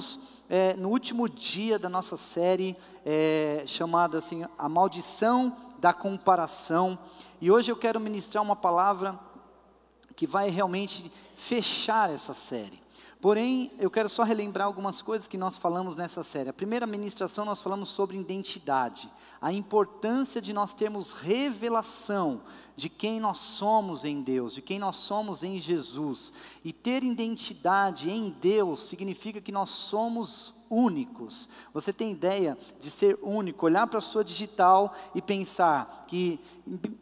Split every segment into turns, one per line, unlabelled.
estamos no último dia da nossa série, chamada assim, A Maldição da Comparação. E hoje eu quero ministrar uma palavra que vai realmente fechar essa série. Porém, eu quero só relembrar algumas coisas que nós falamos nessa série. A primeira ministração nós falamos sobre identidade, a importância de nós termos revelação de quem nós somos em Deus, de quem nós somos em Jesus. E ter identidade em Deus significa que nós somos únicos. Você tem ideia de ser único, olhar para a sua digital e pensar que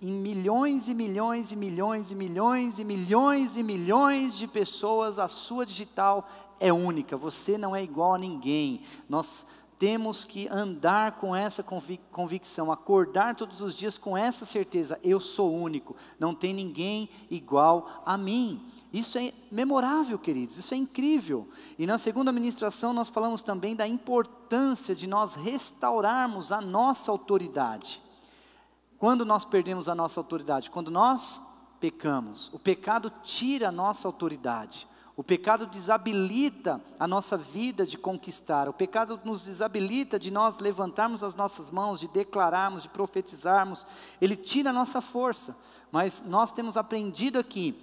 em milhões e milhões e milhões e milhões e milhões e milhões de pessoas, a sua digital é única, você não é igual a ninguém. Nós temos que andar com essa convicção, acordar todos os dias com essa certeza: eu sou único, não tem ninguém igual a mim. Isso é memorável, queridos, isso é incrível. E na segunda ministração nós falamos também da importância de nós restaurarmos a nossa autoridade. Quando nós perdemos a nossa autoridade? Quando nós pecamos. O pecado tira a nossa autoridade. O pecado desabilita a nossa vida de conquistar. O pecado nos desabilita de nós levantarmos as nossas mãos, de declararmos, de profetizarmos. Ele tira a nossa força. Mas nós temos aprendido aqui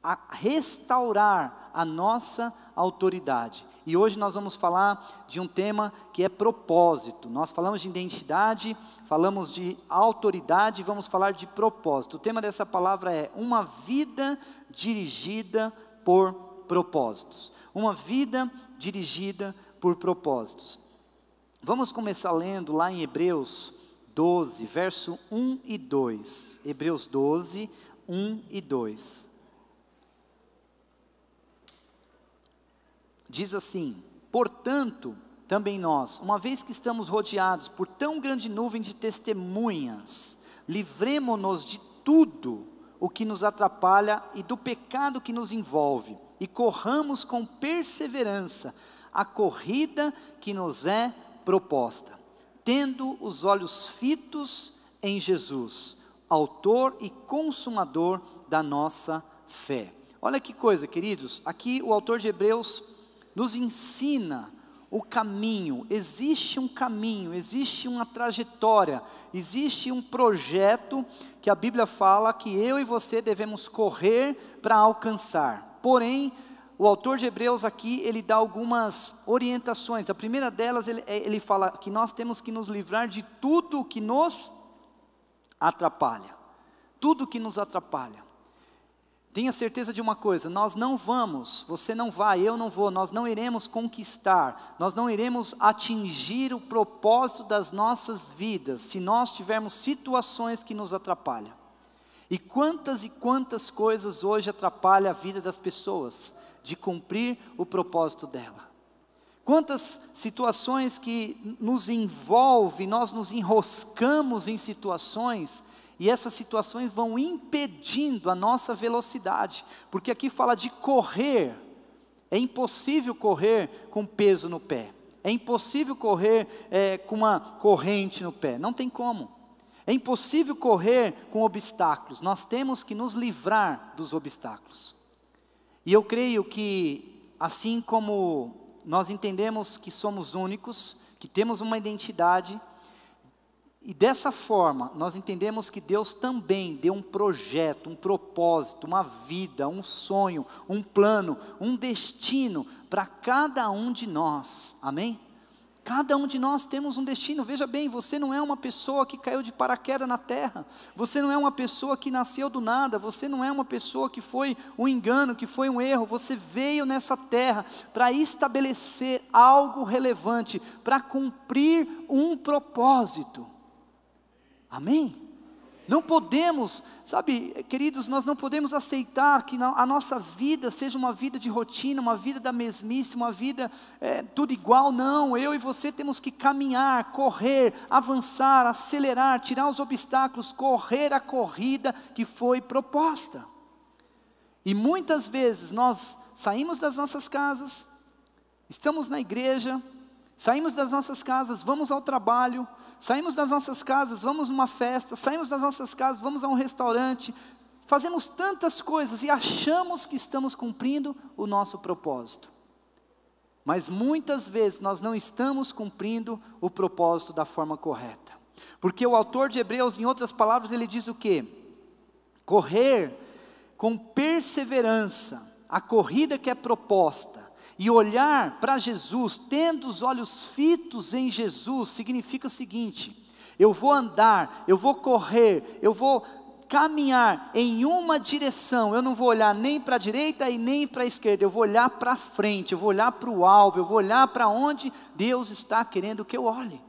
a restaurar a nossa autoridade. E hoje nós vamos falar de um tema que é propósito. Nós falamos de identidade, falamos de autoridade, vamos falar de propósito. O tema dessa palavra é uma vida dirigida por propósitos. Uma vida dirigida por propósitos. Vamos começar lendo lá em Hebreus 12, verso 1 e 2. Hebreus 12, 1 e 2. Diz assim: portanto, também nós, uma vez que estamos rodeados por tão grande nuvem de testemunhas, livremo-nos de tudo o que nos atrapalha e do pecado que nos envolve, e corramos com perseverança a corrida que nos é proposta, tendo os olhos fitos em Jesus, autor e consumador da nossa fé. Olha que coisa, queridos, aqui o autor de Hebreus nos ensina o caminho. Existe um caminho, existe uma trajetória, existe um projeto que a Bíblia fala que eu e você devemos correr para alcançar. Porém, o autor de Hebreus aqui, ele dá algumas orientações. A primeira delas, ele fala que nós temos que nos livrar de tudo que nos atrapalha. Tudo que nos atrapalha. Tenha certeza de uma coisa: nós não vamos, você não vai, eu não vou, nós não iremos conquistar, nós não iremos atingir o propósito das nossas vidas, se nós tivermos situações que nos atrapalham. E quantas coisas hoje atrapalham a vida das pessoas, de cumprir o propósito dela. Quantas situações que nos envolvem, nós nos enroscamos em situações, e essas situações vão impedindo a nossa velocidade, porque aqui fala de correr. É impossível correr com peso no pé, é impossível correr com uma corrente no pé, não tem como. É impossível correr com obstáculos, nós temos que nos livrar dos obstáculos. E eu creio que, assim como nós entendemos que somos únicos, que temos uma identidade, e dessa forma, nós entendemos que Deus também deu um projeto, um propósito, uma vida, um sonho, um plano, um destino para cada um de nós, amém? Cada um de nós temos um destino. Veja bem, você não é uma pessoa que caiu de paraquedas na terra, você não é uma pessoa que nasceu do nada, você não é uma pessoa que foi um engano, que foi um erro. Você veio nessa terra para estabelecer algo relevante, para cumprir um propósito. Amém? Não podemos, sabe, queridos, nós não podemos aceitar que a nossa vida seja uma vida de rotina, uma vida da mesmice, uma vida tudo igual. Não, eu e você temos que caminhar, correr, avançar, acelerar, tirar os obstáculos, correr a corrida que foi proposta. E muitas vezes nós saímos das nossas casas, estamos na igreja, saímos das nossas casas, vamos ao trabalho, saímos das nossas casas, vamos numa festa, saímos das nossas casas, vamos a um restaurante, fazemos tantas coisas e achamos que estamos cumprindo o nosso propósito. Mas muitas vezes nós não estamos cumprindo o propósito da forma correta. Porque o autor de Hebreus, em outras palavras, ele diz o quê? Correr com perseverança a corrida que é proposta e olhar para Jesus, tendo os olhos fitos em Jesus, significa o seguinte: eu vou andar, eu vou correr, eu vou caminhar em uma direção, eu não vou olhar nem para a direita e nem para a esquerda, eu vou olhar para frente, eu vou olhar para o alvo, eu vou olhar para onde Deus está querendo que eu olhe.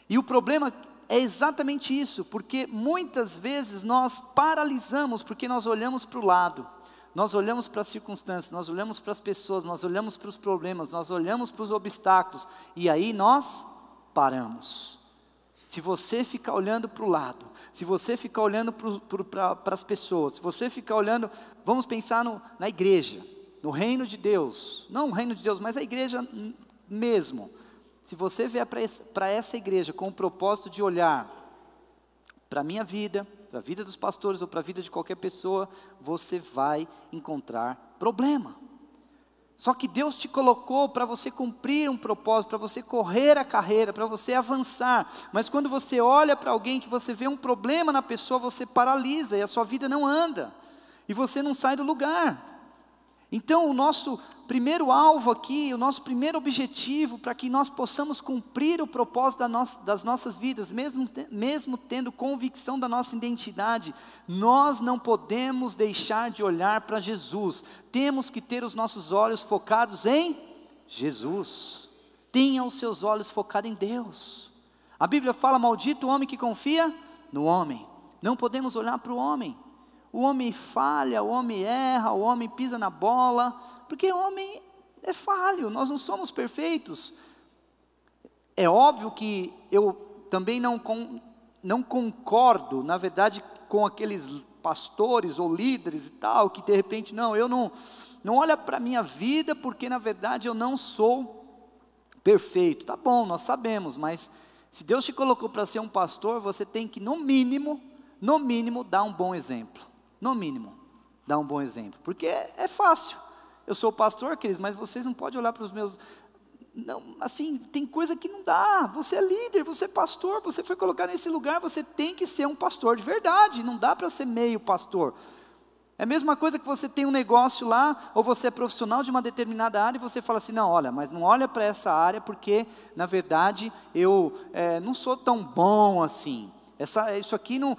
E o problema é exatamente isso, porque muitas vezes nós paralisamos, porque nós olhamos para o lado, nós olhamos para as circunstâncias, nós olhamos para as pessoas, nós olhamos para os problemas, nós olhamos para os obstáculos, e aí nós paramos. Se você ficar olhando para o lado, se você ficar olhando para as pessoas, se você ficar olhando, vamos pensar na igreja, no reino de Deus, não o reino de Deus, mas a igreja mesmo. Se você vier para essa igreja com o propósito de olhar para a minha vida, para a vida dos pastores ou para a vida de qualquer pessoa, você vai encontrar problema. Só que Deus te colocou para você cumprir um propósito, para você correr a carreira, para você avançar. Mas quando você olha para alguém que você vê um problema na pessoa, você paralisa e a sua vida não anda. E você não sai do lugar. Então o nosso primeiro alvo aqui, o nosso primeiro objetivo para que nós possamos cumprir o propósito das nossas vidas, mesmo tendo convicção da nossa identidade, nós não podemos deixar de olhar para Jesus. Temos que ter os nossos olhos focados em Jesus. Tenha os seus olhos focados em Deus. A Bíblia fala: maldito o homem que confia no homem. Não podemos olhar para o homem. O homem falha, o homem erra, o homem pisa na bola, porque o homem é falho, nós não somos perfeitos. É óbvio que eu também não concordo, na verdade, com aqueles pastores ou líderes e tal, que de repente, eu não olho para a minha vida, porque na verdade eu não sou perfeito. Tá bom, nós sabemos, mas se Deus te colocou para ser um pastor, você tem que, no mínimo, dar um bom exemplo. No mínimo, dar um bom exemplo, porque é fácil. Eu sou pastor, queridos, mas vocês não podem olhar para os meus... Não, assim, tem coisa que não dá. Você é líder, você é pastor, você foi colocado nesse lugar, você tem que ser um pastor de verdade, não dá para ser meio pastor. É a mesma coisa que você tem um negócio lá, ou você é profissional de uma determinada área, e você fala assim: não, olha, mas não olha para essa área, porque, na verdade, eu não sou tão bom assim. Isso aqui não,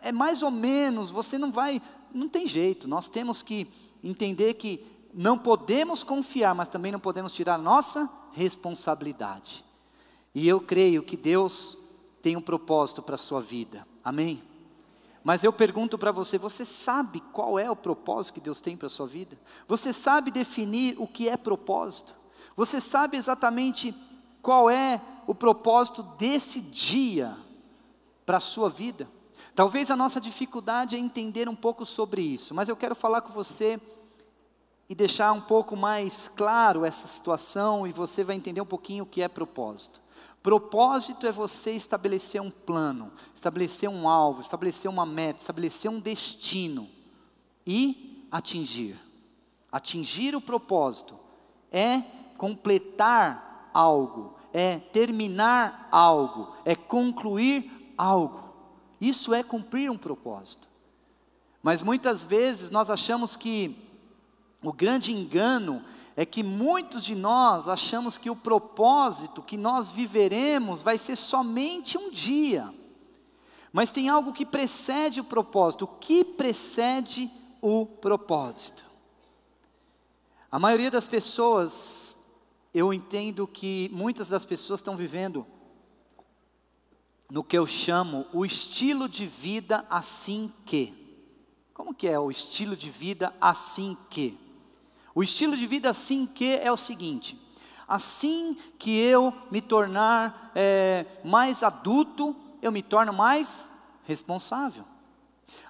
é mais ou menos, você não tem jeito. Nós temos que entender que não podemos confiar, mas também não podemos tirar a nossa responsabilidade. E eu creio que Deus tem um propósito para a sua vida, amém? Mas eu pergunto para você: você sabe qual é o propósito que Deus tem para a sua vida? Você sabe definir o que é propósito? Você sabe exatamente qual é o propósito desse dia para a sua vida? Talvez a nossa dificuldade é entender um pouco sobre isso, mas eu quero falar com você e deixar um pouco mais claro essa situação, e você vai entender um pouquinho o que é propósito. Propósito é você estabelecer um plano, estabelecer um alvo, estabelecer uma meta, estabelecer um destino e atingir. Atingir o propósito é completar algo, é terminar algo, é concluir algo. Isso é cumprir um propósito. Mas muitas vezes nós achamos que o grande engano é que muitos de nós achamos que o propósito que nós viveremos vai ser somente um dia. Mas tem algo que precede o propósito. O que precede o propósito? A maioria das pessoas, eu entendo que muitas das pessoas estão vivendo no que eu chamo o estilo de vida assim que. Como que é o estilo de vida assim que? O estilo de vida assim que é o seguinte: assim que eu me tornar mais adulto, eu me torno mais responsável.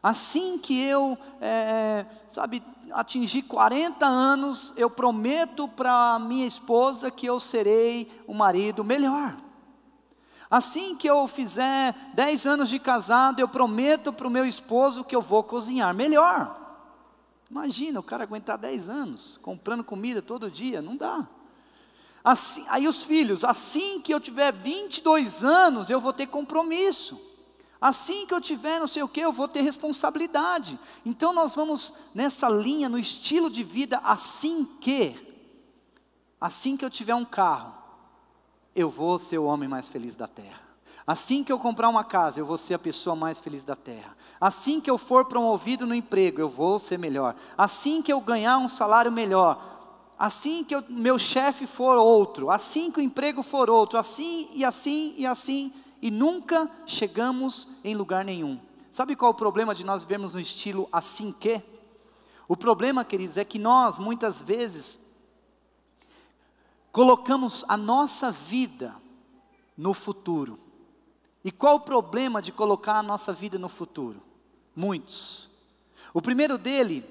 Assim que eu, atingir 40 anos, eu prometo para minha esposa que eu serei um marido melhor. Assim que eu fizer 10 anos de casado, eu prometo para o meu esposo que eu vou cozinhar melhor. Imagina o cara aguentar 10 anos, comprando comida todo dia, não dá. Assim, aí os filhos, assim que eu tiver 22 anos, eu vou ter compromisso. Assim que eu tiver não sei o que, eu vou ter responsabilidade. Então nós vamos nessa linha, no estilo de vida, assim que eu tiver um carro, eu vou ser o homem mais feliz da terra. Assim que eu comprar uma casa, eu vou ser a pessoa mais feliz da terra. Assim que eu for promovido no emprego, eu vou ser melhor. Assim que eu ganhar um salário melhor, assim que meu chefe for outro, assim que o emprego for outro, assim e assim e assim, e nunca chegamos em lugar nenhum. Sabe qual é o problema de nós vivermos no estilo assim que? O problema, queridos, é que nós muitas vezes colocamos a nossa vida no futuro. E qual o problema de colocar a nossa vida no futuro? Muitos. O primeiro deles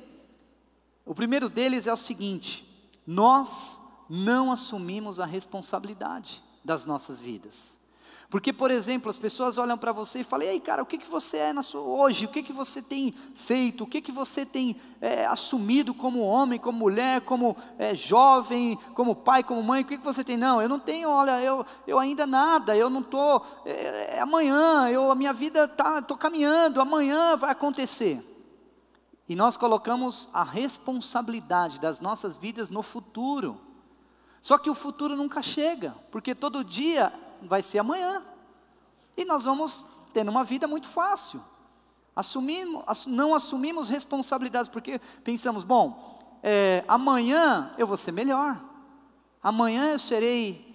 é o seguinte: nós não assumimos a responsabilidade das nossas vidas. Porque, por exemplo, as pessoas olham para você e falam: ei, cara, o que você é hoje? O que você tem feito? O que você tem assumido como homem, como mulher, como jovem, como pai, como mãe? O que você tem? Não, eu não tenho, olha, eu ainda nada, eu não estou, amanhã, a minha vida estou caminhando, amanhã vai acontecer. E nós colocamos a responsabilidade das nossas vidas no futuro. Só que o futuro nunca chega, porque todo dia vai ser amanhã. E nós vamos tendo uma vida muito fácil. Não assumimos responsabilidades, porque pensamos, bom, amanhã eu vou ser melhor. Amanhã eu serei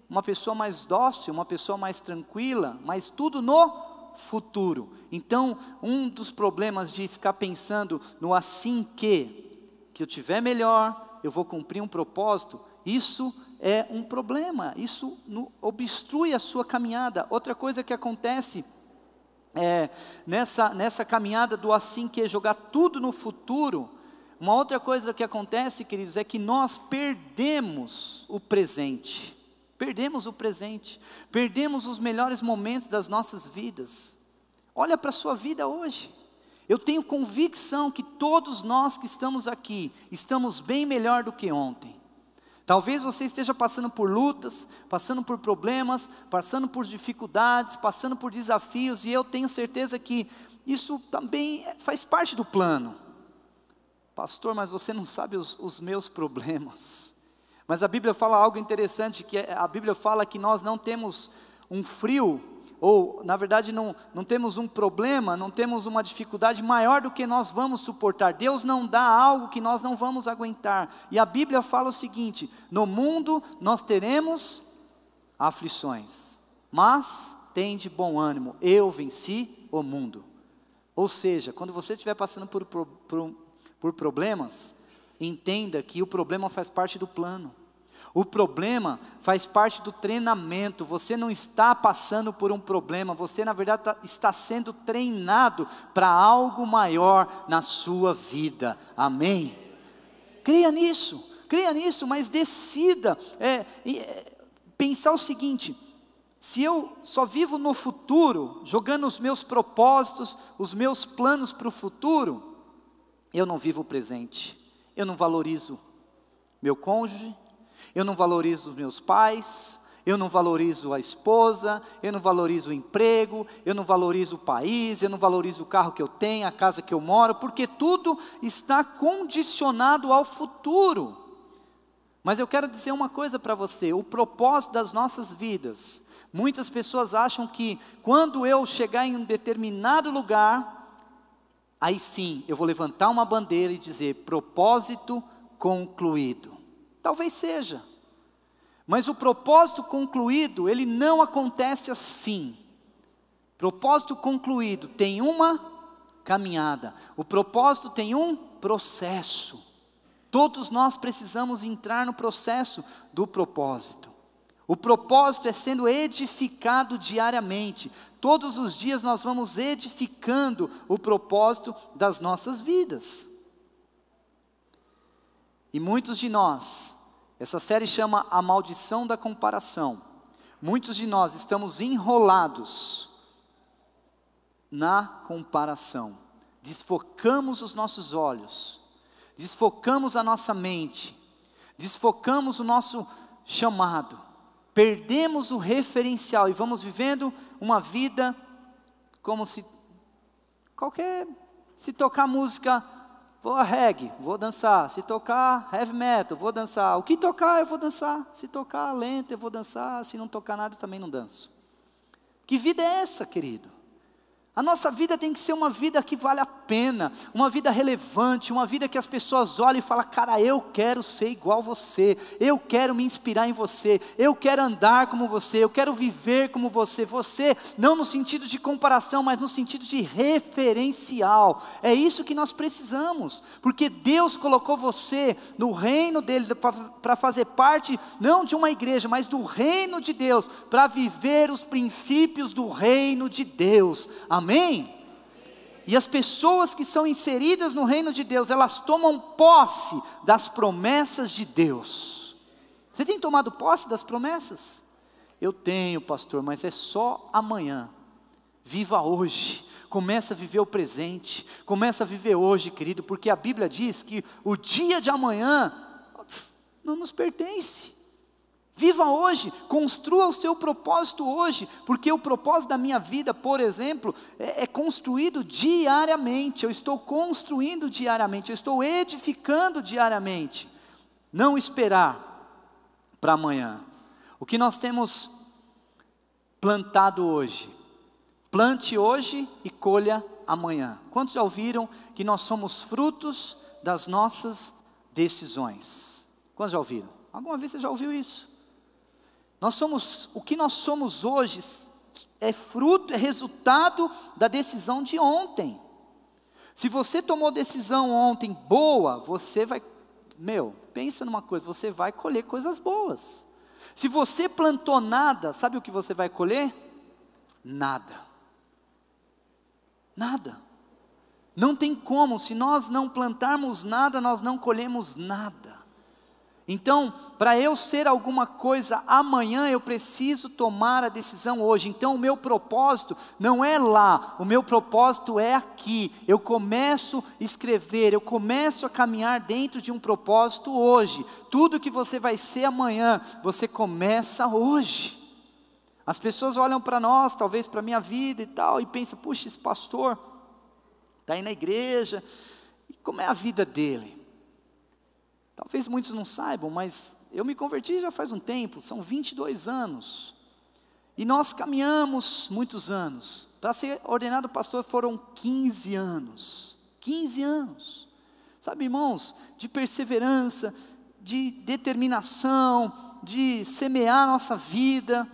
uma pessoa mais dócil, uma pessoa mais tranquila, mas tudo no futuro. Então, um dos problemas de ficar pensando no assim que eu tiver melhor, eu vou cumprir um propósito, isso é um problema, isso obstrui a sua caminhada. Outra coisa que acontece nessa caminhada do assim que, jogar tudo no futuro, uma outra coisa que acontece, queridos, é que nós perdemos o presente. Perdemos o presente, perdemos os melhores momentos das nossas vidas. Olha para a sua vida hoje. Eu tenho convicção que todos nós que estamos aqui, estamos bem melhor do que ontem. Talvez você esteja passando por lutas, passando por problemas, passando por dificuldades, passando por desafios, e eu tenho certeza que isso também faz parte do plano. Pastor, mas você não sabe os meus problemas. Mas a Bíblia fala algo interessante, que a Bíblia fala que nós não temos um frio, ou na verdade não temos um problema, não temos uma dificuldade maior do que nós vamos suportar. Deus não dá algo que nós não vamos aguentar. E a Bíblia fala o seguinte: no mundo nós teremos aflições, mas tem de bom ânimo, eu venci o mundo. Ou seja, quando você estiver passando por problemas, entenda que o problema faz parte do plano. O problema faz parte do treinamento. Você não está passando por um problema, você na verdade está sendo treinado para algo maior na sua vida. Amém? Creia nisso, mas decida pensar o seguinte: se eu só vivo no futuro, jogando os meus propósitos, os meus planos para o futuro, eu não vivo o presente, eu não valorizo meu cônjuge, eu não valorizo os meus pais, eu não valorizo a esposa, eu não valorizo o emprego, eu não valorizo o país, eu não valorizo o carro que eu tenho, a casa que eu moro, porque tudo está condicionado ao futuro. Mas eu quero dizer uma coisa para você: o propósito das nossas vidas, muitas pessoas acham que quando eu chegar em um determinado lugar, aí sim eu vou levantar uma bandeira e dizer: propósito concluído. Talvez seja, mas o propósito concluído, ele não acontece assim. Propósito concluído tem uma caminhada, o propósito tem um processo. Todos nós precisamos entrar no processo do propósito. O propósito é sendo edificado diariamente. Todos os dias nós vamos edificando o propósito das nossas vidas. E muitos de nós, essa série chama A Maldição da Comparação. Muitos de nós estamos enrolados na comparação. Desfocamos os nossos olhos, desfocamos a nossa mente, desfocamos o nosso chamado, perdemos o referencial e vamos vivendo uma vida como se tocar música, vou a reggae, vou dançar. Se tocar heavy metal, vou dançar. O que tocar, eu vou dançar. Se tocar lento, eu vou dançar. Se não tocar nada, eu também não danço. Que vida é essa, querido? A nossa vida tem que ser uma vida que vale a pena, uma vida relevante, uma vida que as pessoas olham e falam, cara, eu quero ser igual você, eu quero me inspirar em você, eu quero andar como você, eu quero viver como você, não no sentido de comparação, mas no sentido de referencial. É isso que nós precisamos, porque Deus colocou você no reino dele, para fazer parte, não de uma igreja, mas do reino de Deus, para viver os princípios do reino de Deus. Amém? E as pessoas que são inseridas no reino de Deus, elas tomam posse das promessas de Deus. Você tem tomado posse das promessas? Eu tenho, pastor, mas é só amanhã. Viva hoje, começa a viver o presente, começa a viver hoje, querido, porque a Bíblia diz que o dia de amanhã não nos pertence. Viva hoje, construa o seu propósito hoje, porque o propósito da minha vida, por exemplo, é construído diariamente. Eu estou construindo diariamente, eu estou edificando diariamente. Não esperar para amanhã. O que nós temos plantado hoje? Plante hoje e colha amanhã. Quantos já ouviram que nós somos frutos das nossas decisões? Quantos já ouviram? Alguma vez você já ouviu isso? O que nós somos hoje é resultado da decisão de ontem. Se você tomou decisão ontem boa, você vai, pensa numa coisa, você vai colher coisas boas. Se você plantou nada, sabe o que você vai colher? Nada. Nada. Não tem como, se nós não plantarmos nada, nós não colhemos nada. Então, para eu ser alguma coisa amanhã, eu preciso tomar a decisão hoje. Então, o meu propósito não é lá, o meu propósito é aqui. Eu começo a escrever, eu começo a caminhar dentro de um propósito hoje. Tudo que você vai ser amanhã, você começa hoje. As pessoas olham para nós, talvez para a minha vida e tal, e pensam, puxa, esse pastor está aí na igreja, e como é a vida dele? Talvez muitos não saibam, mas eu me converti já faz um tempo, são 22 anos. E nós caminhamos muitos anos. Para ser ordenado pastor foram 15 anos. 15 anos. Sabe, irmãos, de perseverança, de determinação, de semear a nossa vida.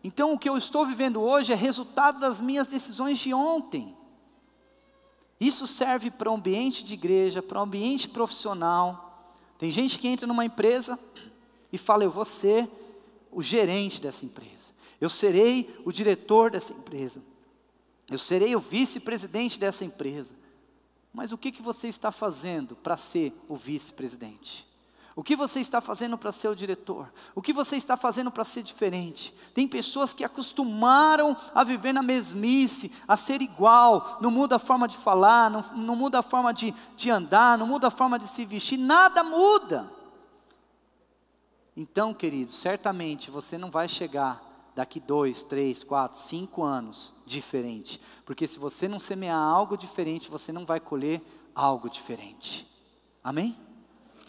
Então o que eu estou vivendo hoje é resultado das minhas decisões de ontem. Isso serve para o ambiente de igreja, para o ambiente profissional. Tem gente que entra numa empresa e fala, eu vou ser o gerente dessa empresa. Eu serei o diretor dessa empresa. Eu serei o vice-presidente dessa empresa. Mas o que você está fazendo para ser o vice-presidente? O que você está fazendo para ser o diretor? O que você está fazendo para ser diferente? Tem pessoas que acostumaram a viver na mesmice, a ser igual, não muda a forma de falar, não muda a forma de andar, não muda a forma de se vestir, nada muda. Então, querido, certamente você não vai chegar daqui 2, 3, 4, 5 anos diferente, porque se você não semear algo diferente, você não vai colher algo diferente. Amém?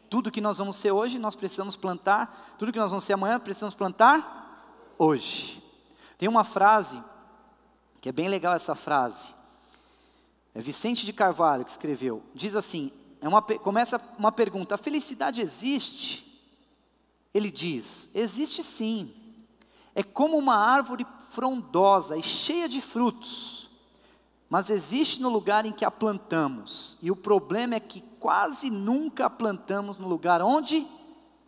Tudo que nós vamos ser hoje, nós precisamos plantar. Tudo que nós vamos ser amanhã, precisamos plantar hoje. Tem uma frase, que é bem legal essa frase. É Vicente de Carvalho que escreveu. Diz assim, começa uma pergunta, a felicidade existe? Ele diz, existe sim. É como uma árvore frondosa e cheia de frutos. Mas existe no lugar em que a plantamos. E o problema é que quase nunca a plantamos no lugar onde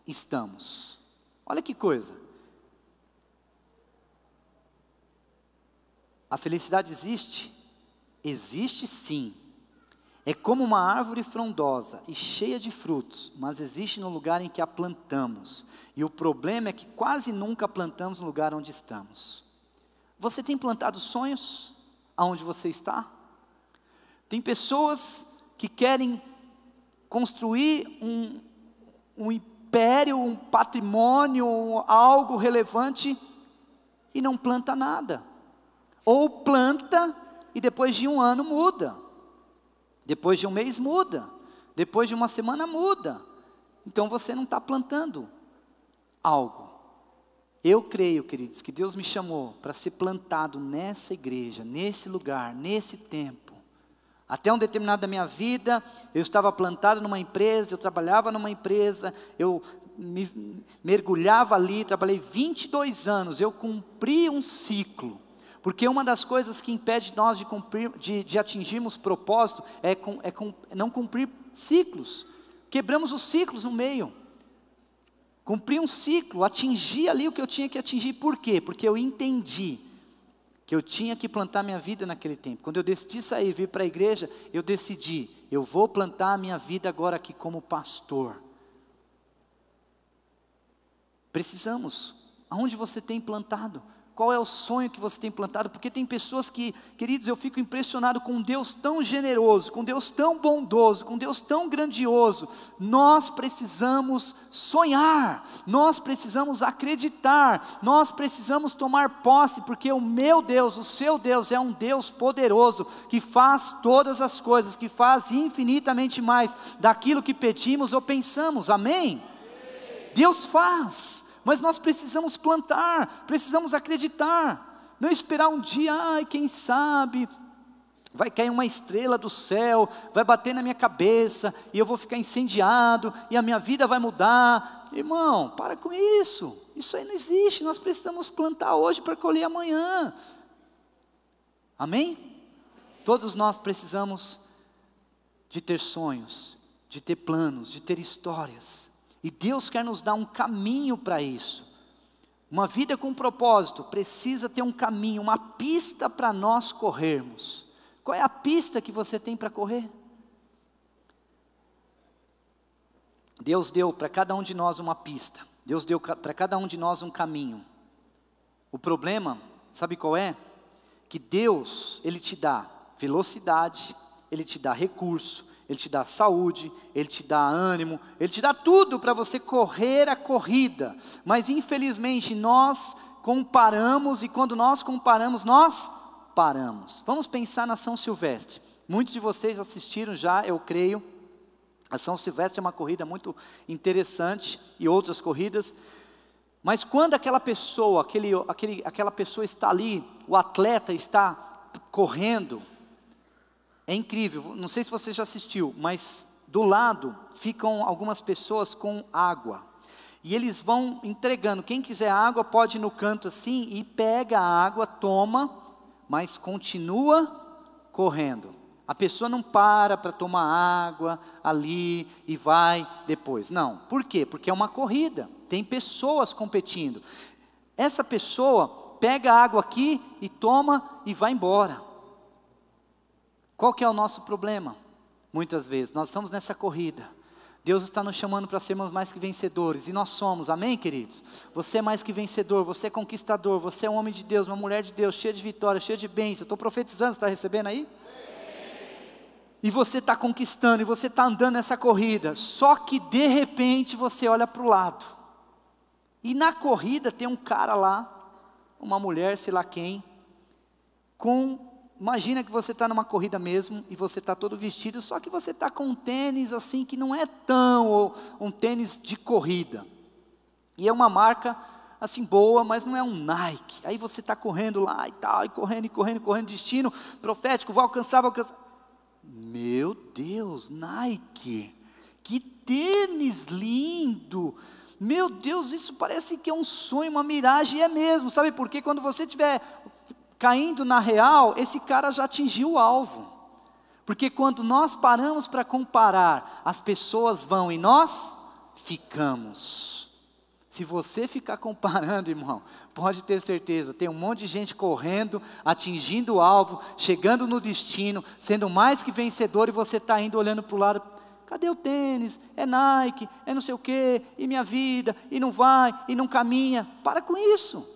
estamos. Olha que coisa. A felicidade existe? Existe sim. É como uma árvore frondosa e cheia de frutos, mas existe no lugar em que a plantamos. E o problema é que quase nunca a plantamos no lugar onde estamos. Você tem plantado sonhos aonde você está? Tem pessoas que querem construir império, um patrimônio, algo relevante, e não planta nada. Ou planta e depois de um ano muda, depois de um mês muda, depois de uma semana muda. Então você não está plantando algo. Eu creio, queridos, que Deus me chamou para ser plantado nessa igreja, nesse lugar, nesse tempo. Até um determinado da minha vida, eu estava plantado numa empresa, eu trabalhava numa empresa, eu mergulhava ali, trabalhei 22 anos, eu cumpri um ciclo. Porque uma das coisas que impede nós de atingirmos propósito é não cumprir ciclos. Quebramos os ciclos no meio. Cumpri um ciclo, atingi ali o que eu tinha que atingir. Por quê? Porque eu entendi que eu tinha que plantar minha vida naquele tempo. Quando eu decidi sair e vir para a igreja, eu decidi, eu vou plantar a minha vida agora aqui como pastor. Precisamos. Aonde você tem plantado? Qual é o sonho que você tem plantado? Porque tem pessoas que, queridos, eu fico impressionado com um Deus tão generoso, com um Deus tão bondoso, com um Deus tão grandioso. Nós precisamos sonhar, nós precisamos acreditar, nós precisamos tomar posse, porque o meu Deus, o seu Deus é um Deus poderoso, que faz todas as coisas, que faz infinitamente mais daquilo que pedimos ou pensamos, amém? Deus faz. Mas nós precisamos plantar, precisamos acreditar, não esperar um dia, quem sabe, vai cair uma estrela do céu, vai bater na minha cabeça, e eu vou ficar incendiado, e a minha vida vai mudar. Irmão, para com isso, isso aí não existe, nós precisamos plantar hoje para colher amanhã, amém? Todos nós precisamos de ter sonhos, de ter planos, de ter histórias. E Deus quer nos dar um caminho para isso. Uma vida com propósito precisa ter um caminho, uma pista para nós corrermos. Qual é a pista que você tem para correr? Deus deu para cada um de nós uma pista. Deus deu para cada um de nós um caminho. O problema, sabe qual é? Que Deus, Ele te dá velocidade, Ele te dá recurso, Ele te dá saúde, Ele te dá ânimo, Ele te dá tudo para você correr a corrida. Mas infelizmente nós comparamos, e quando nós comparamos, nós paramos. Vamos pensar na São Silvestre. Muitos de vocês assistiram já, eu creio. A São Silvestre é uma corrida muito interessante, e outras corridas. Mas quando aquela pessoa, aquela pessoa está ali, o atleta está correndo, é incrível, não sei se você já assistiu, mas do lado ficam algumas pessoas com água. E eles vão entregando, quem quiser água pode ir no canto assim e pega a água, toma, mas continua correndo. A pessoa não para tomar água ali e vai depois. Não, por quê? Porque é uma corrida, tem pessoas competindo. Essa pessoa pega a água aqui e toma e vai embora. Qual que é o nosso problema? Muitas vezes, nós estamos nessa corrida. Deus está nos chamando para sermos mais que vencedores, e nós somos, amém, queridos? Você é mais que vencedor, você é conquistador, você é um homem de Deus, uma mulher de Deus, cheia de vitória, cheia de bênção. Estou profetizando, você está recebendo aí? E você está conquistando, e você está andando nessa corrida, só que de repente você olha para o lado, e na corrida tem um cara lá, uma mulher, sei lá quem, imagina que você está numa corrida mesmo, e você está todo vestido, só que você está com um tênis assim, que não é tão um tênis de corrida, e é uma marca assim boa, mas não é um Nike. Aí você está correndo lá e tal, e correndo, destino profético, vou alcançar. Meu Deus, Nike, que tênis lindo, meu Deus, isso parece que é um sonho, uma miragem, e é mesmo, sabe por quê? Quando você estiver caindo na real, esse cara já atingiu o alvo, porque quando nós paramos para comparar, as pessoas vão e nós ficamos. Se você ficar comparando, irmão, pode ter certeza, tem um monte de gente correndo, atingindo o alvo, chegando no destino, sendo mais que vencedor, e você está indo olhando para o lado, cadê o tênis? É Nike, é não sei o quê, e minha vida, e não vai, e não caminha. Para com isso,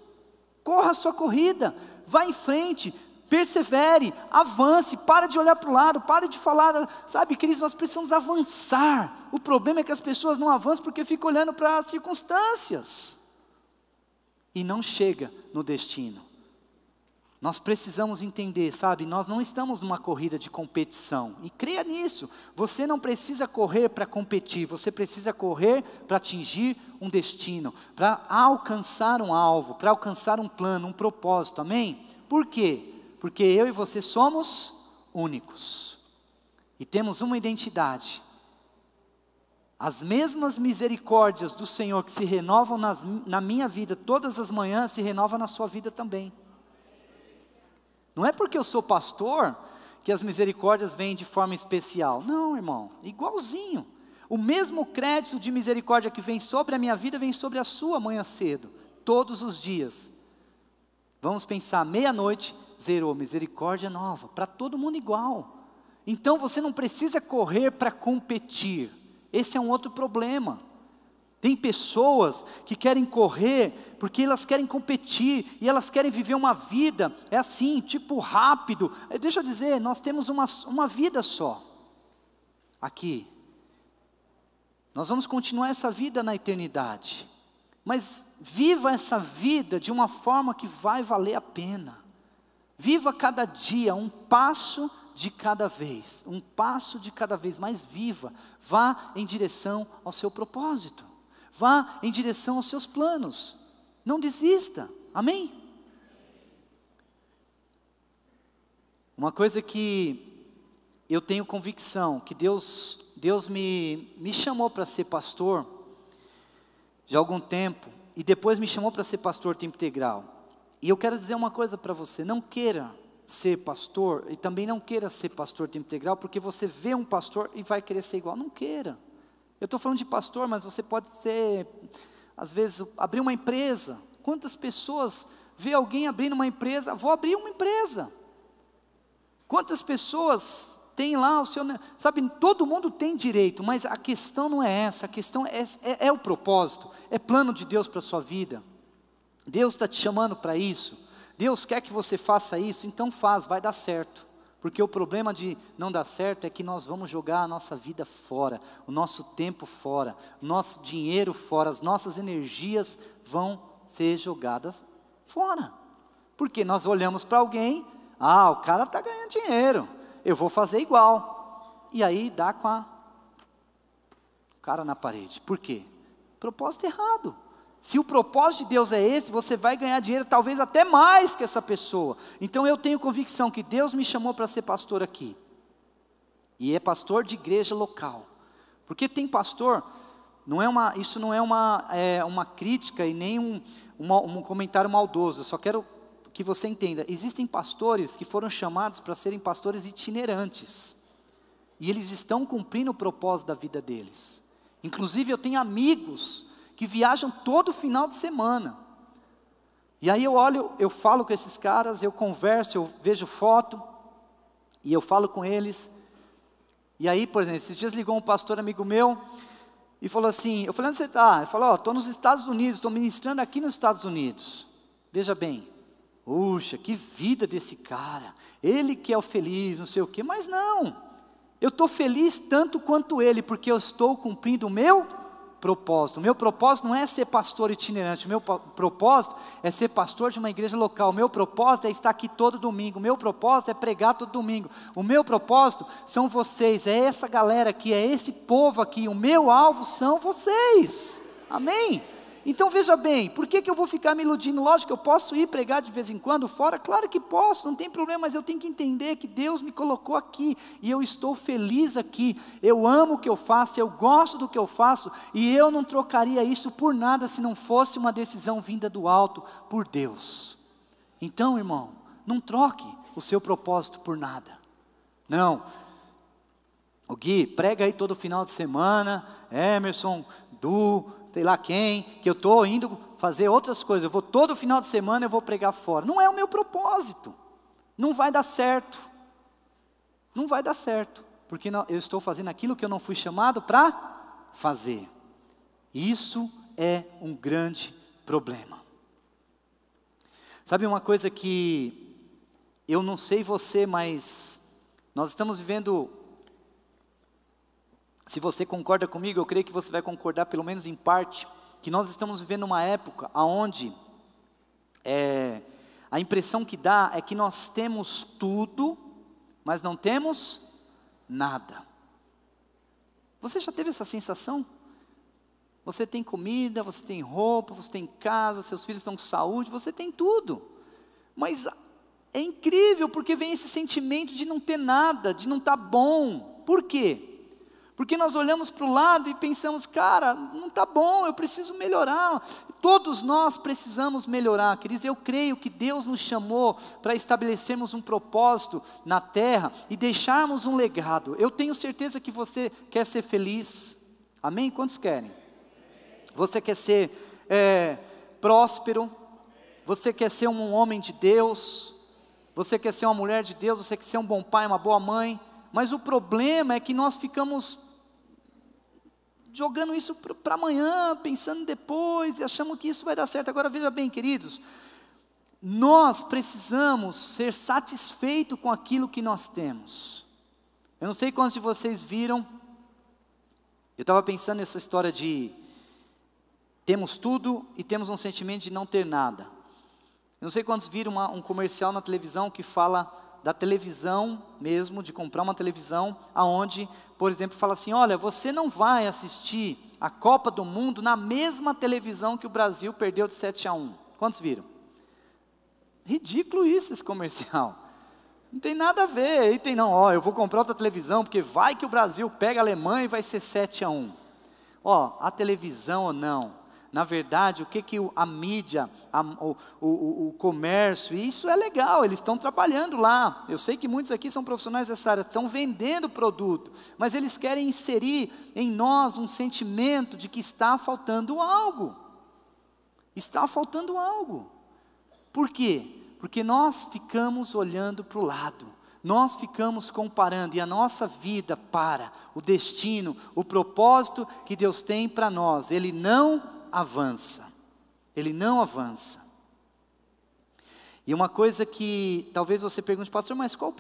corra a sua corrida, vá em frente, persevere, avance, para de olhar para o lado, pare de falar, sabe, queridos, nós precisamos avançar. O problema é que as pessoas não avançam porque ficam olhando para as circunstâncias e não chega no destino. Nós precisamos entender, sabe, nós não estamos numa corrida de competição, e creia nisso, você não precisa correr para competir, você precisa correr para atingir um destino, para alcançar um alvo, para alcançar um plano, um propósito, amém? Por quê? Porque eu e você somos únicos, e temos uma identidade. As mesmas misericórdias do Senhor que se renovam na minha vida todas as manhãs, se renovam na sua vida também. Não é porque eu sou pastor que as misericórdias vêm de forma especial. Não, irmão, igualzinho. O mesmo crédito de misericórdia que vem sobre a minha vida, vem sobre a sua amanhã cedo, todos os dias. Vamos pensar, meia-noite, zerou, misericórdia nova, para todo mundo igual. Então você não precisa correr para competir, esse é um outro problema. Tem pessoas que querem correr porque elas querem competir e elas querem viver uma vida, é assim, tipo rápido. Deixa eu dizer, nós temos uma vida só, aqui. Nós vamos continuar essa vida na eternidade, mas viva essa vida de uma forma que vai valer a pena. Viva cada dia, um passo de cada vez, mas viva, vá em direção ao seu propósito. Vá em direção aos seus planos, não desista, amém? Uma coisa que eu tenho convicção, que Deus me chamou para ser pastor, já há algum tempo, e depois me chamou para ser pastor tempo integral, e eu quero dizer uma coisa para você, não queira ser pastor, e também não queira ser pastor tempo integral, porque você vê um pastor e vai querer ser igual, não queira. Eu estou falando de pastor, mas você pode ser, às vezes, abrir uma empresa. Quantas pessoas vê alguém abrindo uma empresa, vou abrir uma empresa. Quantas pessoas têm lá o seu, sabe, todo mundo tem direito, mas a questão não é essa, a questão é o propósito, é plano de Deus para a sua vida. Deus está te chamando para isso, Deus quer que você faça isso, então faz, vai dar certo. Porque o problema de não dar certo é que nós vamos jogar a nossa vida fora, o nosso tempo fora, o nosso dinheiro fora, as nossas energias vão ser jogadas fora. Porque nós olhamos para alguém, o cara está ganhando dinheiro, eu vou fazer igual. E aí dá com o cara na parede. Por quê? Propósito errado. Se o propósito de Deus é esse, você vai ganhar dinheiro talvez até mais que essa pessoa. Então eu tenho convicção que Deus me chamou para ser pastor aqui. E é pastor de igreja local. Porque tem pastor, isso não é uma crítica e nem um comentário maldoso. Eu só quero que você entenda. Existem pastores que foram chamados para serem pastores itinerantes. E eles estão cumprindo o propósito da vida deles. Inclusive eu tenho amigos que viajam todo final de semana, e aí eu falo com esses caras, eu converso, eu vejo foto, e eu falo com eles, e aí, por exemplo, esses dias ligou um pastor amigo meu, e falou assim, eu falei, onde você está? Ele falou, estou nos Estados Unidos, estou ministrando aqui nos Estados Unidos, veja bem, puxa, que vida desse cara, ele que é o feliz, não sei o quê, mas não, eu estou feliz tanto quanto ele, porque eu estou cumprindo o meu propósito. O meu propósito não é ser pastor itinerante, o meu propósito é ser pastor de uma igreja local, o meu propósito é estar aqui todo domingo, o meu propósito é pregar todo domingo, o meu propósito são vocês, é essa galera aqui, é esse povo aqui, o meu alvo são vocês, amém? Então veja bem, por que eu vou ficar me iludindo? Lógico que eu posso ir pregar de vez em quando fora, claro que posso, não tem problema, mas eu tenho que entender que Deus me colocou aqui, e eu estou feliz aqui, eu amo o que eu faço, eu gosto do que eu faço, e eu não trocaria isso por nada, se não fosse uma decisão vinda do alto, por Deus. Então irmão, não troque o seu propósito por nada, não. O Gui, prega aí todo final de semana, Emerson, sei lá quem, que eu estou indo fazer outras coisas, eu vou todo final de semana, eu vou pregar fora, não é o meu propósito, não vai dar certo, porque eu estou fazendo aquilo que eu não fui chamado para fazer, isso é um grande problema. Sabe uma coisa que eu não sei você, mas nós estamos vivendo, se você concorda comigo, eu creio que você vai concordar pelo menos em parte, que nós estamos vivendo uma época onde a impressão que dá é que nós temos tudo, mas não temos nada. Você já teve essa sensação? Você tem comida, você tem roupa, você tem casa, seus filhos estão com saúde, você tem tudo. Mas é incrível porque vem esse sentimento de não ter nada, de não estar bom. Por quê? Porque nós olhamos para o lado e pensamos, cara, não está bom, eu preciso melhorar. Todos nós precisamos melhorar, queridos. Eu creio que Deus nos chamou para estabelecermos um propósito na terra e deixarmos um legado. Eu tenho certeza que você quer ser feliz. Amém? Quantos querem? Você quer ser próspero? Você quer ser um homem de Deus? Você quer ser uma mulher de Deus? Você quer ser um bom pai, uma boa mãe? Mas o problema é que nós ficamos jogando isso para amanhã, pensando depois, e achamos que isso vai dar certo. Agora veja bem, queridos, nós precisamos ser satisfeitos com aquilo que nós temos. Eu não sei quantos de vocês viram, eu estava pensando nessa história de temos tudo e temos um sentimento de não ter nada. Eu não sei quantos viram um comercial na televisão que fala da televisão mesmo, de comprar uma televisão, aonde, por exemplo, fala assim, olha, você não vai assistir a Copa do Mundo na mesma televisão que o Brasil perdeu de 7-1. Quantos viram? Ridículo isso, esse comercial. Não tem nada a ver, aí tem não, ó, eu vou comprar outra televisão, porque vai que o Brasil pega a Alemanha e vai ser 7-1. Ó, a televisão ou não, na verdade, o que a mídia, o comércio, isso é legal, eles estão trabalhando lá. Eu sei que muitos aqui são profissionais dessa área, estão vendendo produto, mas eles querem inserir em nós um sentimento de que está faltando algo. Está faltando algo. Por quê? Porque nós ficamos olhando para o lado. Nós ficamos comparando e a nossa vida para o destino, o propósito que Deus tem para nós, ele não avança, ele não avança. E uma coisa que talvez você pergunte, pastor, mas qual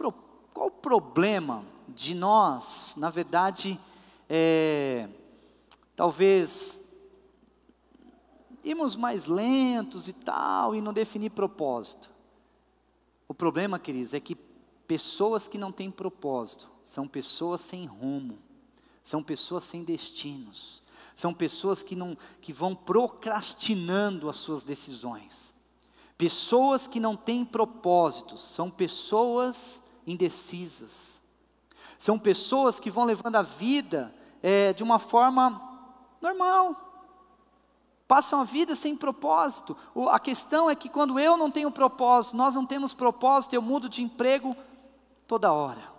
o problema de nós, na verdade, talvez irmos mais lentos e tal, e não definir propósito? O problema, queridos, é que pessoas que não têm propósito, são pessoas sem rumo, são pessoas sem destinos, são pessoas que vão procrastinando as suas decisões. Pessoas que não têm propósitos, são pessoas indecisas. São pessoas que vão levando a vida de uma forma normal. Passam a vida sem propósito. A questão é que quando eu não tenho propósito, nós não temos propósito, eu mudo de emprego toda hora.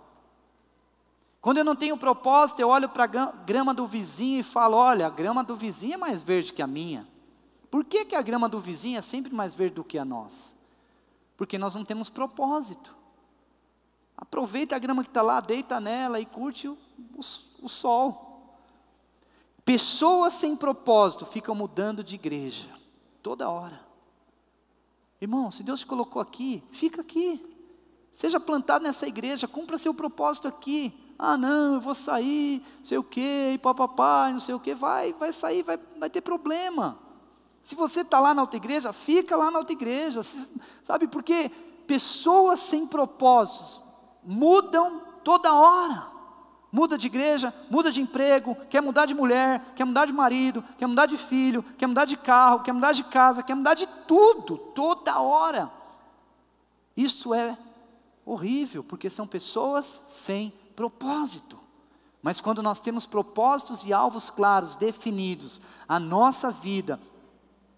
Quando eu não tenho propósito, eu olho para a grama do vizinho e falo, olha, a grama do vizinho é mais verde que a minha. Por que a grama do vizinho é sempre mais verde do que a nossa? Porque nós não temos propósito. Aproveita a grama que está lá, deita nela e curte o sol. Pessoas sem propósito ficam mudando de igreja, toda hora. Irmão, se Deus te colocou aqui, fica aqui. Seja plantado nessa igreja, cumpra seu propósito aqui. Ah não, eu vou sair, não sei o que, e papapá, não sei o que, vai sair, vai ter problema. Se você está lá na outra igreja, fica lá na outra igreja, sabe, porque pessoas sem propósitos mudam toda hora. Muda de igreja, muda de emprego, quer mudar de mulher, quer mudar de marido, quer mudar de filho, quer mudar de carro, quer mudar de casa, quer mudar de tudo, toda hora. Isso é horrível, porque são pessoas sem propósito. Mas quando nós temos propósitos e alvos claros, definidos, a nossa vida,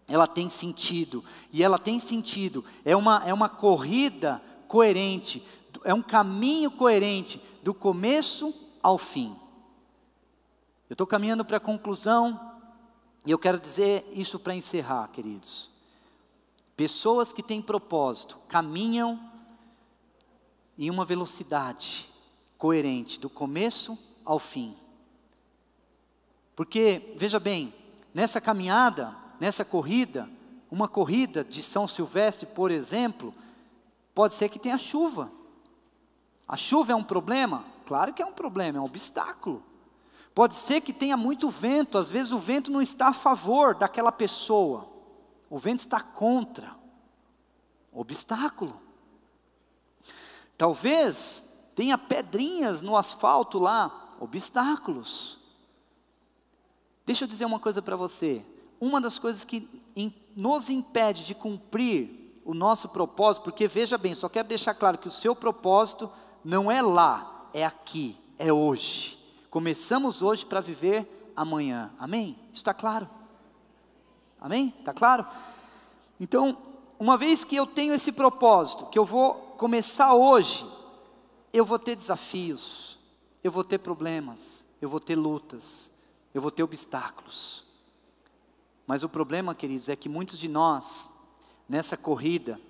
ela tem sentido, e ela tem sentido, é uma corrida coerente, é um caminho coerente, do começo ao fim. Eu estou caminhando para a conclusão, e eu quero dizer isso para encerrar, queridos. Pessoas que têm propósito, caminham em uma velocidade coerente, do começo ao fim. Porque, veja bem, nessa caminhada, nessa corrida, uma corrida de São Silvestre, por exemplo, Pode ser que tenha chuva. A chuva é um problema? Claro que é um problema, é um obstáculo. Pode ser que tenha muito vento, às vezes o vento não está a favor daquela pessoa, o vento está contra, obstáculo. Talvez tenha pedrinhas no asfalto lá, obstáculos. Deixa eu dizer uma coisa para você, uma das coisas que nos impede de cumprir o nosso propósito, porque veja bem, só quero deixar claro que o seu propósito não é lá, é aqui, é hoje. Começamos hoje para viver amanhã, amém? Isso está claro? Amém? Está claro? Então, uma vez que eu tenho esse propósito, que eu vou começar hoje, eu vou ter desafios, eu vou ter problemas, eu vou ter lutas, eu vou ter obstáculos. Mas o problema, queridos, é que muitos de nós, nessa corrida,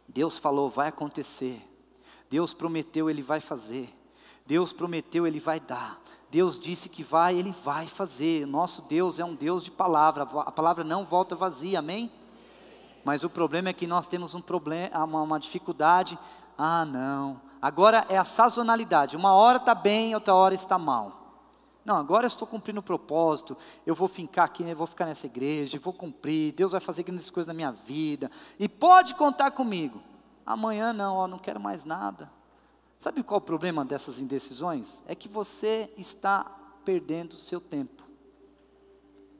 Deus falou, vai acontecer. Deus prometeu, Ele vai fazer. Deus prometeu, Ele vai dar. Deus disse que vai, Ele vai fazer. Nosso Deus é um Deus de palavra. A palavra não volta vazia, amém? Mas o problema é que nós temos um problema, uma dificuldade. Ah, não. Agora é a sazonalidade. Uma hora está bem, outra hora está mal. Não, agora eu estou cumprindo o propósito, eu vou ficar aqui, eu vou ficar nessa igreja, eu vou cumprir, Deus vai fazer grandes coisas na minha vida, e pode contar comigo. Amanhã não, não quero mais nada. Sabe qual é o problema dessas indecisões? É que você está perdendo o seu tempo.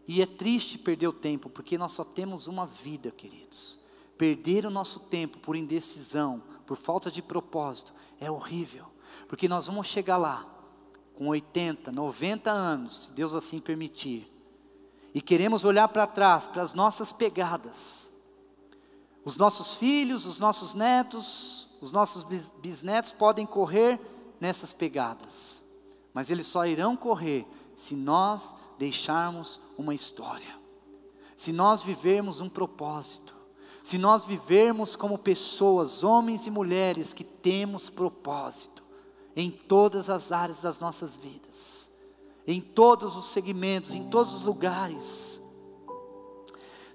E é triste perder o tempo, porque nós só temos uma vida, queridos. Perder o nosso tempo por indecisão, por falta de propósito, é horrível. Porque nós vamos chegar lá, com 80, 90 anos, se Deus assim permitir, e queremos olhar para trás, para as nossas pegadas, os nossos filhos, os nossos netos, os nossos bisnetos podem correr nessas pegadas, mas eles só irão correr se nós deixarmos uma história, se nós vivermos um propósito, se nós vivermos como pessoas, homens e mulheres que temos propósito, em todas as áreas das nossas vidas, em todos os segmentos, em todos os lugares.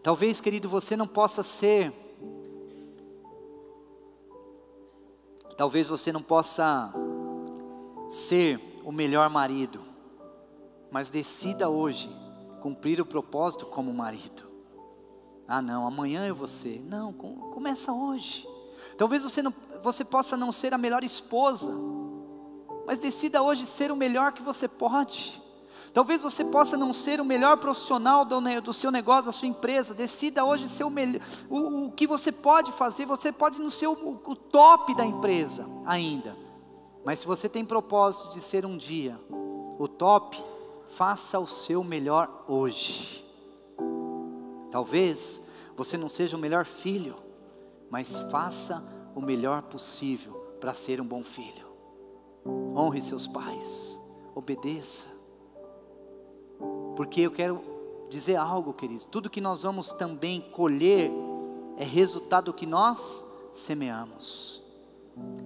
Talvez, querido, você não possa ser, talvez você não possa ser o melhor marido, mas decida hoje cumprir o propósito como marido. Ah não, amanhã eu vou ser. Não, começa hoje. Talvez você possa não ser a melhor esposa, mas decida hoje ser o melhor que você pode. Talvez você possa não ser o melhor profissional do seu negócio, da sua empresa. Decida hoje ser o que você pode fazer. Você pode não ser o top da empresa ainda, mas se você tem propósito de ser um dia o top, faça o seu melhor hoje. Talvez você não seja o melhor filho, mas faça o melhor possível para ser um bom filho. Honre seus pais, obedeça, porque eu quero dizer algo, queridos, tudo que nós vamos também colher, é resultado do que nós semeamos.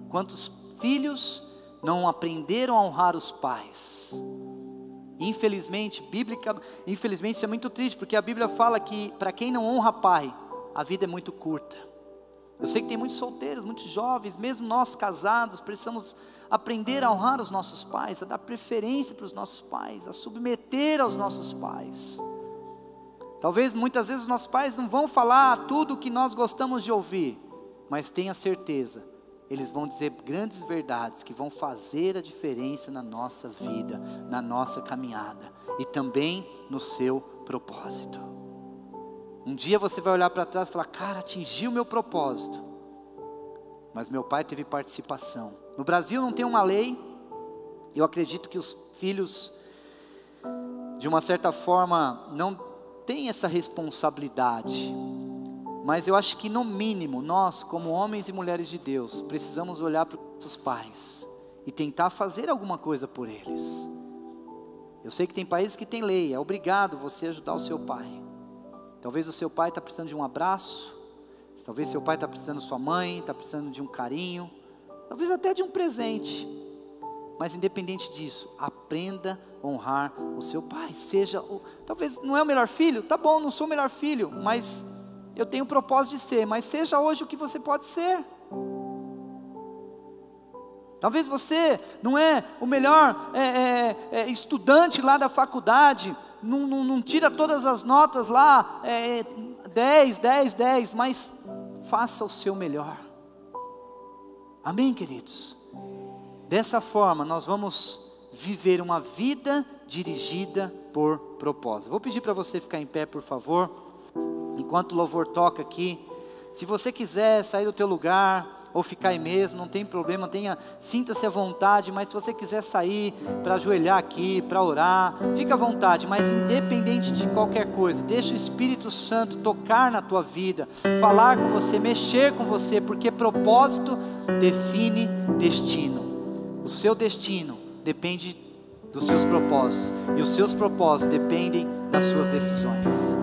Quantos filhos não aprenderam a honrar os pais? Infelizmente, infelizmente isso é muito triste, porque a Bíblia fala que para quem não honra pai, a vida é muito curta. Eu sei que tem muitos solteiros, muitos jovens, mesmo nós casados, precisamos aprender a honrar os nossos pais, a dar preferência para os nossos pais, a submeter aos nossos pais. Talvez muitas vezes os nossos pais não vão falar tudo o que nós gostamos de ouvir, mas tenha certeza, eles vão dizer grandes verdades que vão fazer a diferença na nossa vida, na nossa caminhada e também no seu propósito. Um dia você vai olhar para trás e falar, cara, atingi o meu propósito, mas meu pai teve participação. No Brasil não tem uma lei, eu acredito que os filhos, de uma certa forma, não têm essa responsabilidade, mas eu acho que no mínimo, nós como homens e mulheres de Deus, precisamos olhar para os nossos pais e tentar fazer alguma coisa por eles. Eu sei que tem países que tem lei, é obrigado você ajudar o seu pai. Talvez o seu pai está precisando de um abraço, talvez seu pai está precisando de sua mãe, está precisando de um carinho, talvez até de um presente, mas independente disso, aprenda a honrar o seu pai, talvez não é o melhor filho, tá bom, não sou o melhor filho, mas eu tenho o propósito de ser, mas seja hoje o que você pode ser, Talvez você não é o melhor estudante lá da faculdade, não tira todas as notas lá, 10, 10, 10, mas faça o seu melhor. Amém, queridos? Dessa forma nós vamos viver uma vida dirigida por propósito. Vou pedir para você ficar em pé, por favor, enquanto o louvor toca aqui. Se você quiser sair do teu lugar ou ficar aí mesmo, não tem problema, sinta-se à vontade, mas se você quiser sair para ajoelhar aqui, para orar, fica à vontade, mas independente de qualquer coisa, deixa o Espírito Santo tocar na tua vida, falar com você, mexer com você, porque propósito define destino. O seu destino depende dos seus propósitos, e os seus propósitos dependem das suas decisões.